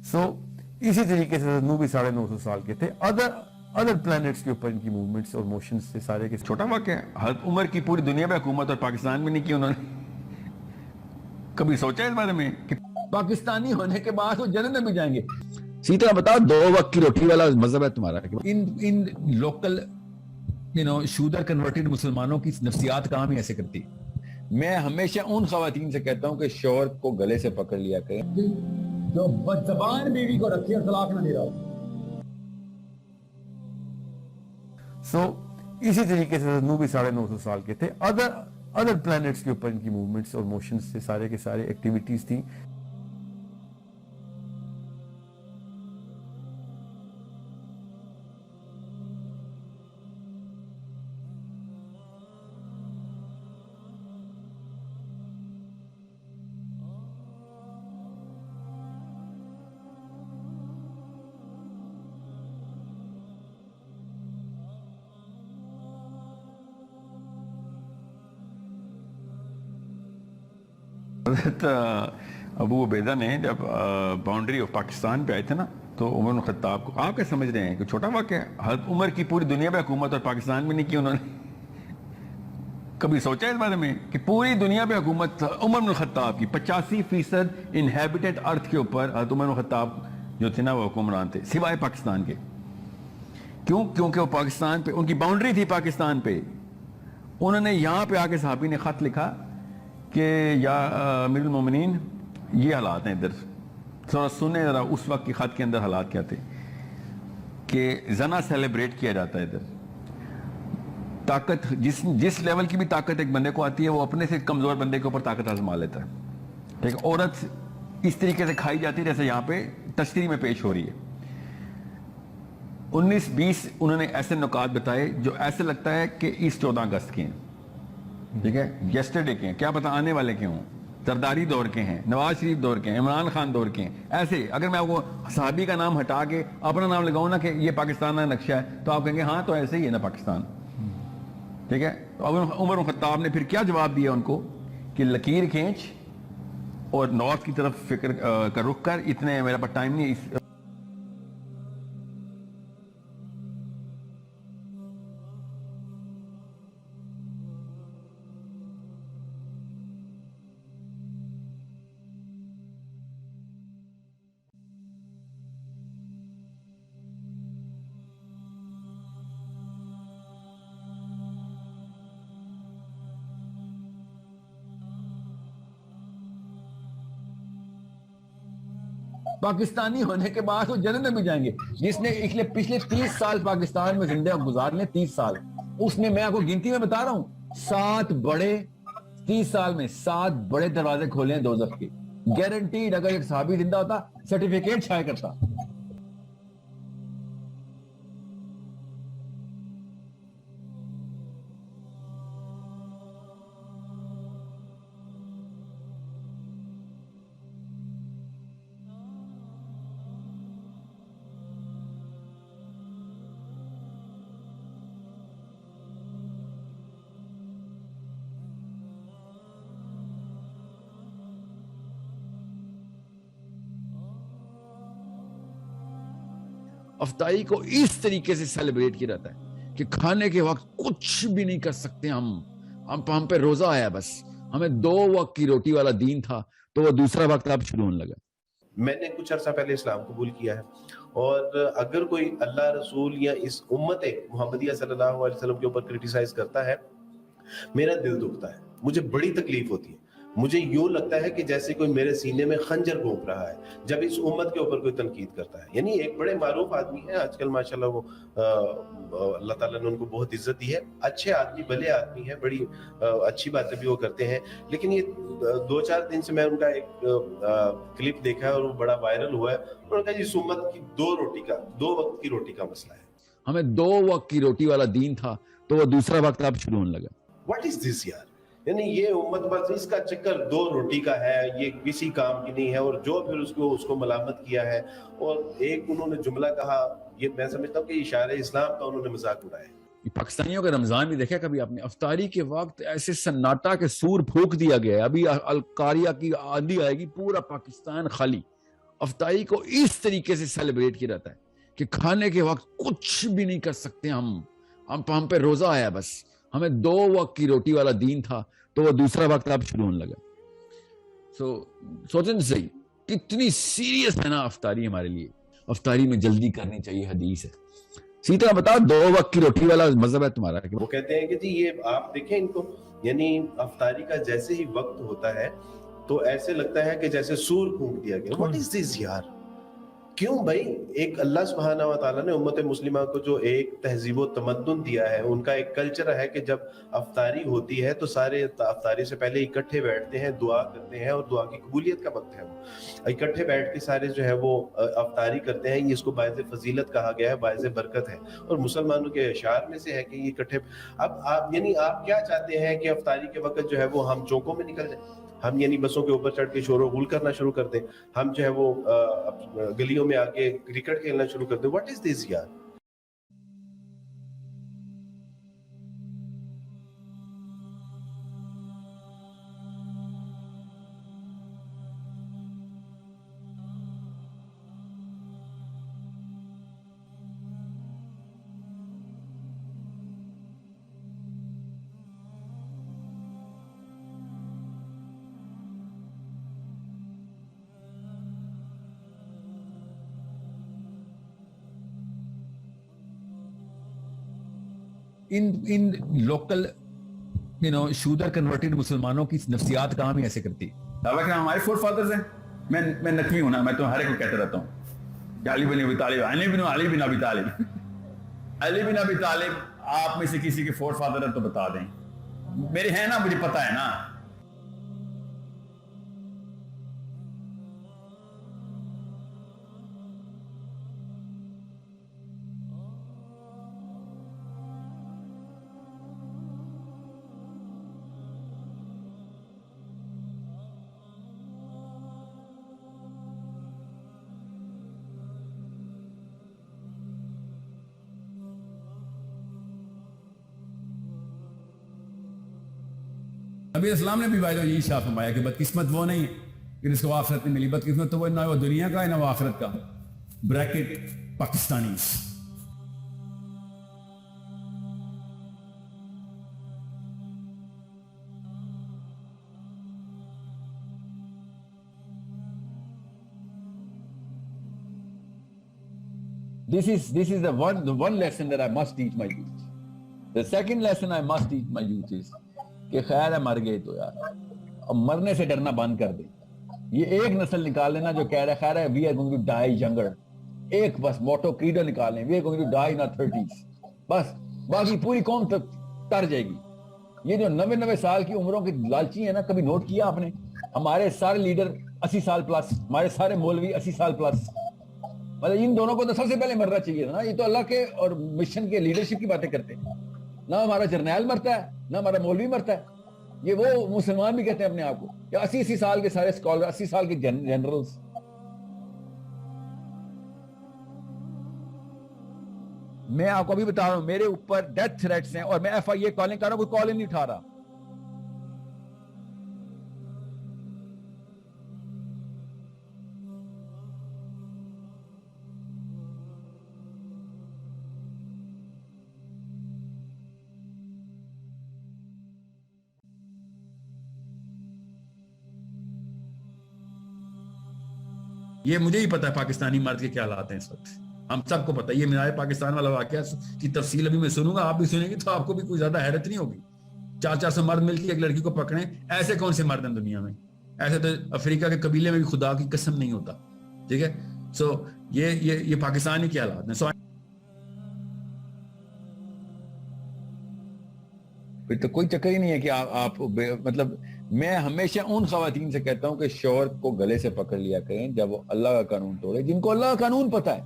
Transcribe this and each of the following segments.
सो इसी तरीके से नूह भी 950 साल के थे। अदर प्लैनेट्स के ऊपर इनकी मूवमेंट्स और मोशंस से सारे के छोटा वाक़या है। हज़रत उमर की पूरी दुनिया में हुकूमत और पाकिस्तान में नहीं की उन्होंने। कभी सोचा इस बारे में कि पाकिस्तानी होने के बाद वो जन्नत में भी जाएंगे? सीधा बताओ, 2 वक्त की रोटी वाला मजहब है तुम्हारा? इन लोकल शूदर कन्वर्टेड मुसलमानों की नफ्सियात काम ही ऐसे करती। मैं हमेशा उन खवातीन से कहता हूं कि शौहर को गले से पकड़ लिया करें जो बदज़बान बीवी को रखी और तलाक ना दे रहा हो। सो इसी तरीके से नूह भी 950 साल के थे। अदर प्लैनेट्स के ऊपर इनकी मूवमेंट्स और मोशंस से सारे के सारे एक्टिविटीज थी। हज़रत अबू उबैदा ने जब बाउंड्री ऑफ पाकिस्तान पे आए थे ना, तो उमर इब्न खत्ताब को, आप क्या समझ रहे हैं कि छोटा वाक़या है? हज़रत उमर की पूरी दुनिया में हुकूमत और पाकिस्तान में नहीं की उन्होंने। कभी सोचा इस बारे में कि पूरी दुनिया पे हुकूमत उमर इब्न खत्ताब की 85% इनहेबिटेड अर्थ के ऊपर हज़रत उमर इब्न खत्ताब जो थे ना वो हुक्मरान थे, सिवाय पाकिस्तान के। क्यों? क्योंकि वो पाकिस्तान पे उनकी बाउंड्री थी। पाकिस्तान पे उन्होंने यहाँ पे आके सहाबी ने खत लिखा कि या अमीरुल मोमिनीन, ये हालात हैं इधर, थोड़ा सुने ज़रा उस वक्त की खत के अंदर हालात क्या थे कि जना सेलिब्रेट किया जाता है इधर। ताकत जिस लेवल की भी ताकत एक बंदे को आती है, वो अपने से कमज़ोर बंदे के ऊपर ताकत आजमा लेता है। ठीक है, औरत इस तरीके से खाई जाती है जैसे यहाँ पे तशरीह में पेश हो रही है। 19-20 उन्होंने ऐसे नुकात बताए जो ऐसे लगता है कि इस 14 अगस्त के हैं, ठीक है, यस्टरडे के हैं, क्या पता आने वाले के हों, जरदारी दौर के हैं, नवाज शरीफ दौर के हैं, इमरान खान दौर के हैं। ऐसे अगर मैं आपको साहबी का नाम हटा के अपना नाम लगाऊं ना कि ये पाकिस्तान का नक्शा है, तो आप कहेंगे हाँ तो ऐसे ही है ना पाकिस्तान। ठीक है, तो अब उमर इब्न खत्ताब ने फिर क्या जवाब दिया उनको कि लकीर खींच और नॉर्थ की तरफ फिक्र का रुख कर, इतने मेरे पास टाइम नहीं। पाकिस्तानी होने के बाद वो जन्नत में भी जाएंगे। जिसने पिछले 30 साल पाकिस्तान में जिंदगी गुजार ले, 30 साल, उसने, मैं आपको गिनती में बता रहा हूं, 30 साल में 7 बड़े दरवाजे खोले हैं दोज़ख के। गारंटीड, अगर एक सहाबी जिंदा होता सर्टिफिकेट छाया करता। अफ्तारी को इस तरीके से सेलिब्रेट किया जाता है कि खाने के वक्त कुछ भी नहीं कर सकते हम पे रोजा आया, बस हमें 2 वक्त की रोटी वाला दीन था, तो वो दूसरा वक्त अब शुरू होने लगा। मैंने कुछ अरसा पहले इस्लाम कबूल किया है, और अगर कोई अल्लाह रसूल या इस उम्मत मोहम्मदिया सल्लल्लाहु अलैहि वसल्लम के ऊपर क्रिटिसाइज करता है, मेरा दिल दुखता है, मुझे बड़ी तकलीफ होती है। मुझे यूं लगता है कि जैसे कोई मेरे सीने में खंजर घोंप रहा है जब इस उम्मत के ऊपर कोई तनकीद करता है। यानी एक बड़े मारूफ आदमी है आजकल माशाल्लाह, वो अल्लाह ताला ने उनको बहुत इज्जत दी है, अच्छे आदमी, भले आदमी है, बड़ी अच्छी बातें भी वो करते हैं। लेकिन ये 2-4 दिन से मैं उनका एक क्लिप देखा है और वो बड़ा वायरल हुआ है। उन्होंने कहा इस उम्मत की 2 वक्त की रोटी का मसला है, हमें 2 वक्त की रोटी वाला दीन था, तो वो दूसरा वक्त अब शुरू होने लगा। व्हाट इज दिस यार? यानी ये उम्मत बस इसका चक्कर 2 रोटी का है, ये किसी काम की नहीं है। और जो फिर उसको मलामत किया है, और एक उन्होंने जुमला कहा, ये मैं समझता हूँ कि इशारे इस्लाम का उन्होंने मजाक उड़ाया। पाकिस्तानियों का रमजान भी देखा कभी आपने? अफ्तारी के वक्त ऐसे सन्नाटा के सूर फूंक दिया गया है। अभी अलकारिया की आंधी आएगी, पूरा पाकिस्तान खाली, افطاری کو اس طریقے سے سیلیبریٹ کیا جاتا ہے کہ کھانے کے وقت کچھ بھی نہیں کر سکتے ہم پہ روزہ آیا بس، ہمیں 2 وقت کی روٹی والا دین تھا تو وہ دوسرا وقت اب شروع ہونے لگا. سوچیں صحیح کتنی سیریس ہے نا افطاری ہمارے لیے. افطاری میں جلدی کرنی چاہیے، حدیث ہے. سیتا بتاؤ 2 وقت کی روٹی والا مذہب ہے تمہارا؟ وہ کہتے ہیں کہ جی یہ آپ دیکھیں ان کو، یعنی افطاری کا جیسے ہی وقت ہوتا ہے تو ایسے لگتا ہے کہ جیسے سور پھونک دیا گیا. واٹ از دس یار؟ کیوں بھائی؟ ایک اللہ سبحانہ و تعالیٰ نے امت مسلمہ کو جو ایک تہذیب و تمدن دیا ہے، ان کا ایک کلچر ہے کہ جب افطاری ہوتی ہے تو سارے افطاری سے پہلے اکٹھے بیٹھتے ہیں، دعا کرتے ہیں، اور دعا کی قبولیت کا وقت ہے وہ اکٹھے بیٹھ کے سارے جو ہے وہ افطاری کرتے ہیں. اس کو باعث فضیلت کہا گیا ہے، باعث برکت ہے، اور مسلمانوں کے اشعار میں سے ہے کہ یہ اکٹھے. اب آپ یعنی آپ کیا چاہتے ہیں کہ افطاری کے وقت جو ہے وہ ہم چوکوں میں نکل جائیں، ہم یعنی بسوں کے اوپر چڑھ کے شور و غل کرنا شروع کر دیں، ہم جو ہے وہ گلیوں میں آ کے کرکٹ کھیلنا شروع کر دیں؟ واٹ از دس یار؟ ان لوکل شودر کنورٹڈ مسلمانوں کی نفسیات کام ہی ایسے کرتی. حالانکہ ہمارے فور فادرز ہیں. میں نقوی ہوں نا، میں تو ہر ایک کو کہتا رہتا ہوں علی بن ابی طالب، علی بن ابی طالب. علی بن ابی طالب آپ میں سے کسی کے فور فادر ہیں تو بتا دیں. میرے ہیں نا، مجھے پتا ہے نا. نبی اسلام نے بھی بھائی یہی شاہ فرمایا کہ بدقسمت وہ نہیں کہ جس کو آخرت نہیں ملی، بدقسمت تو وہ نہ وہ دنیا کا ہے نہ وہ آخرت کا. Bracket Pakistani. This is the one lesson that I must teach my youth. The second lesson I must teach my youth is کہ خیر ہے مر گئے تو یار اب مرنے سے ڈرنا بند کر دیں. یہ ایک نسل نکال لینا جو کہہ رہا ہے خیر ہے we are going to die younger. ایک بس موٹو کریڈو نکال لیں we are going to die in our 30s. بس باقی پوری قوم تر جائے گی. یہ جو 90 سال کی عمروں کی لالچی ہے نا، کبھی نوٹ کیا آپ نے؟ ہمارے سارے لیڈر 80 سال پلس، ہمارے سارے مولوی 80 سال پلس. مطلب ان دونوں کو تو سب سے پہلے مرنا چاہیے تھا نا. یہ تو اللہ کے اور مشن کے لیڈرشپ کی باتیں کرتے ہیں. نہ ہمارا جرنیل مرتا ہے نہ ہمارا مولوی مرتا ہے. یہ وہ مسلمان بھی کہتے ہیں اپنے آپ کو کہ 80 سال کے سارے اسکالر، 80 سال کے جنرلز. میں آپ کو ابھی بتا رہا ہوں میرے اوپر ڈیتھ تھریٹس ہیں اور میں ایف آئی اے کالنگ کر رہا ہوں، کوئی کال ہی نہیں اٹھا رہا. یہ مجھے ہی پتا ہے پاکستانی مرد کے کیا حالات ہیں اس وقت، ہم سب کو پتا ہے. یہ میرا پاکستان والا واقعہ کی تفصیل ابھی میں سنوں گا، آپ بھی سنیں گے تو آپ کو بھی کوئی زیادہ حیرت نہیں ہوگی. 400 مرد مل کے ایک لڑکی کو پکڑیں، ایسے کون سے مرد ہیں دنیا میں؟ ایسے تو افریقہ کے قبیلے میں بھی خدا کی قسم نہیں ہوتا. ٹھیک ہے. سو یہ پاکستانی کے حالات ہیں. پھر تو کوئی چکر ہی نہیں ہے کہ آپ مطلب میں ہمیشہ ان خواتین سے کہتا ہوں کہ شوہر کو گلے سے پکڑ لیا کریں جب وہ اللہ کا قانون توڑے، جن کو اللہ کا قانون پتا ہے.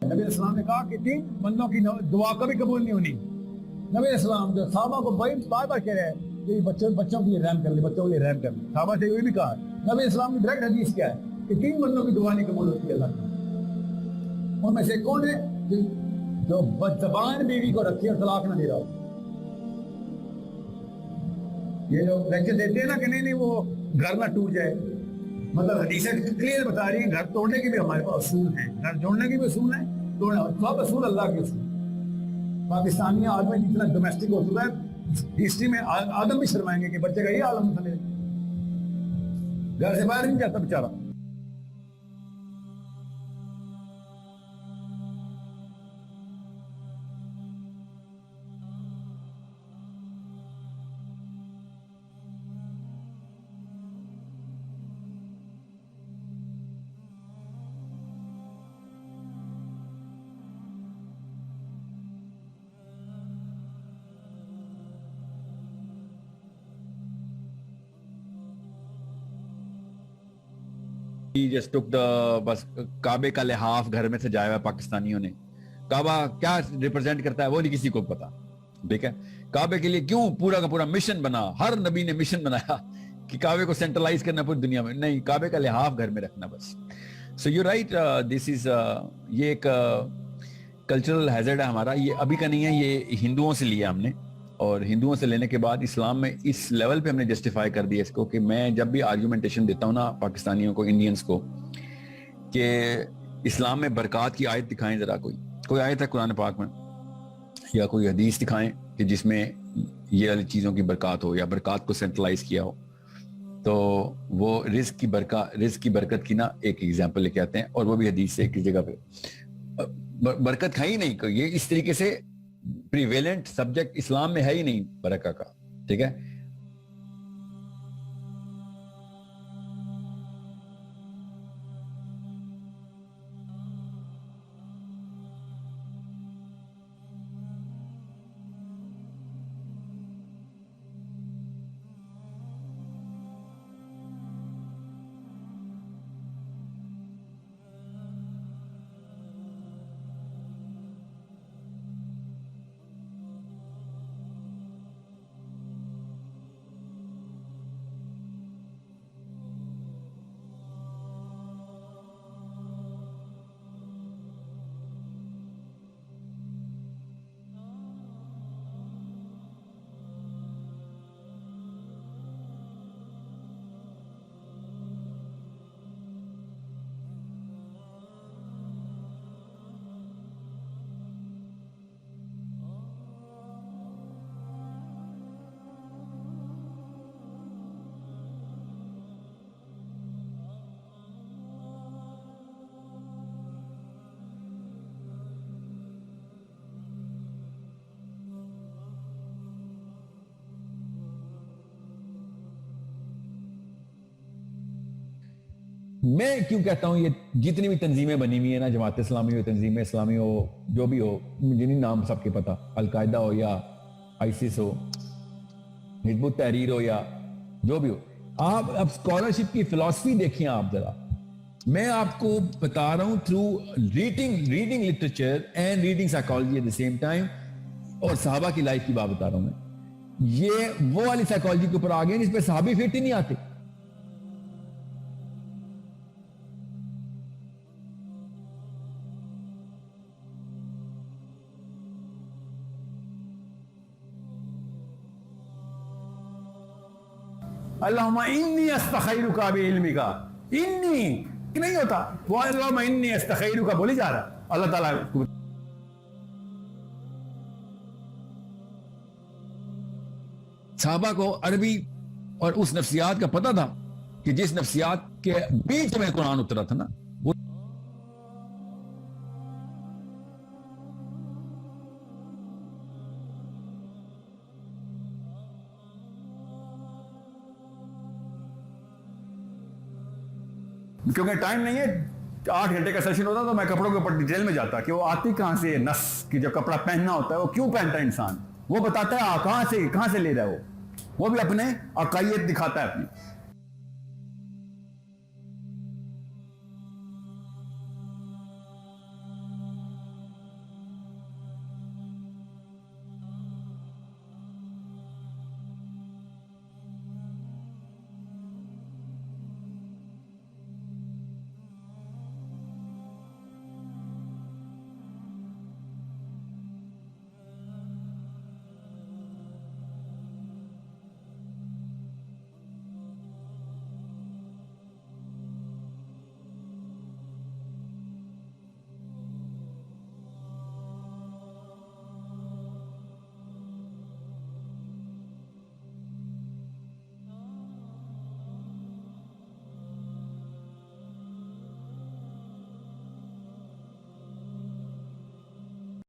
نبی اسلام نے کہا کہ 3 بندوں کی دعا کبھی قبول نہیں ہونی. نبی اسلام جو صحابہ کو بار بار کہہ رہے ہیں کہ بچوں کے لیے رحم کر لے، بچوں کے لیے رحم کر لے. صحابہ سے یہ بھی کہا. نبی اسلام کی ڈائریکٹ حدیث کیا ہے کہ 3 بندوں کی دعا نہیں قبول ہوتی اللہ کی. ان میں سے کون ہے جو زبان بیوی کو رکھے اور طلاق نہ دے رہا ہو؟ ये जो लेक्चर देते हैं ना कि नहीं वो घर ना टूट जाए, मतलब हदीसें क्लियर बता रही है घर तोड़ने के भी हमारे पास असूल हैं, घर जोड़ने के भी असूल हैं, तोड़ने सब असूल अल्लाह के असूल। पाकिस्तानी आदमी जितना डोमेस्टिक हो चुका है, हिस्ट्री में आदम भी शर्माएंगे कि बच्चे का ये आलम था, मेरे घर से बाहर नहीं जाता बेचारा। He just took the बस काबे का लिहाफ घर में सजाया हुआ पाकिस्तानियों ने। काबा क्या रिप्रेजेंट करता है वो नहीं किसी को पता, ठीक है। काबे के लिए क्यों पूरा का पूरा मिशन बना, हर नबी ने मिशन बनाया कि काबे को सेंट्रलाइज करना पूरी दुनिया में, नहीं, काबे का लिहाफ घर में रखना बस। So you right, this is ये एक कल्चरल हैजर्ड है हमारा, ये अभी का नहीं है, ये हिंदुओं से लिया हमने, और हिंदुओं से लेने के बाद इस्लाम में इस लेवल पे हमने जस्टिफाई कर दिया इसको कि मैं जब भी आर्गुमेंटेशन देता हूँ ना पाकिस्तानियों को, इंडियंस को, कि इस्लाम में बरकत की आयत दिखाएं, जरा कोई आयत है कुरान पाक में या कोई हदीस दिखाएं कि जिसमें ये वाली चीज़ों की बरकत हो या बरकत को सेंट्रलाइज किया हो। तो वो रिस्क की बरकत की ना एक एग्जाम्पल लेके आते हैं, और वो भी हदीस से एक जगह पे बरकत है ही नहीं, ये इस तरीके से प्रिवेलेंट सब्जेक्ट इस्लाम में है ही नहीं बरकत का, ठीक है। मैं क्यों कहता हूं ये जितनी भी तंजीमें बनी हुई है ना, जमात इस्लामी हो, तंजीम इस्लामी हो, जो भी हो, मुझे नहीं नाम सबके पता, अलकायदा हो या आईसिस हो, हिजबुत तहरीर हो या जो भी हो, आप अब स्कॉलरशिप की फिलॉसफी देखिए आप जरा। मैं आपको बता रहा हूं through reading literature and reading psychology at the same time, और साहबा की लाइफ की बात बता रहा हूं मैं। ये वो वाली साइकोलॉजी के ऊपर आ गए जिस पे साहबी फिट ही नहीं आते। अल्लाहुम्मा इन्नी अस्तखैरुका बिइल्मिका, इन्नी कि नहीं होता वो, अल्लाहुम्मा इन्नी अस्तखैरुका बोली जा रहा अल्लाह ताला को। साहबा को अरबी और उस नफ्सियात का पता था कि जिस नफ्सियात के बीच में कुरान उतरा था ना, वो क्योंकि टाइम नहीं है, 8 घंटे का सेशन होता तो मैं कपड़ों के ऊपर डिटेल में जाता कि वो आती कहां से, नस की जो कपड़ा पहनना होता है वो क्यों पहनता है इंसान, वो बताता है कहां से ले रहा है वो भी अपने अकायद दिखाता है अपनी।